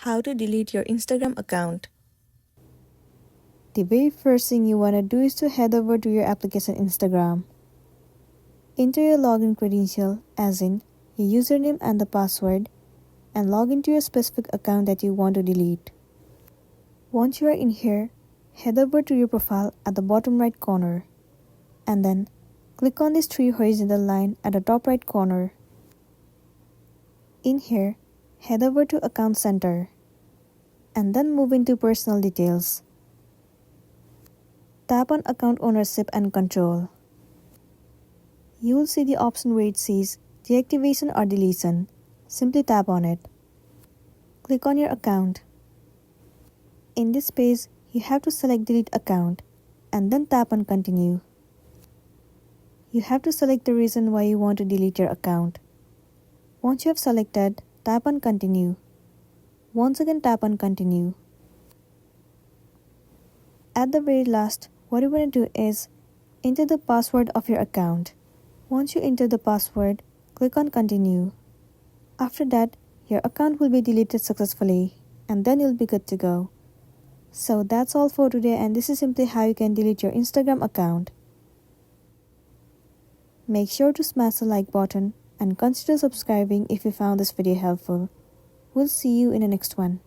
How to delete your Instagram account. The very first thing you want to do is to head over to your application Instagram. Enter your login credential, as in your username and the password, and log into your specific account that you want to delete. Once you are in here, head over to your profile at the bottom right corner, and then click on this 3 horizontal line at the top right corner. In here, head over to Account Center, and then move into Personal Details. Tap on Account Ownership and Control. You will see the option where it says Deactivation or Deletion. Simply tap on it. Click on your account. In this page, you have to select Delete Account and then tap on Continue. You have to select the reason why you want to delete your account. Once you have selected, tap on Continue. Once again, tap on Continue. At the very last, what you want to do is enter the password of your account. Once you enter the password, click on Continue. After that, your account will be deleted successfully, and then you'll be good to go. So that's all for today, and this is simply how you can delete your Instagram account. Make sure to smash the like button and consider subscribing if you found this video helpful. We'll see you in the next one.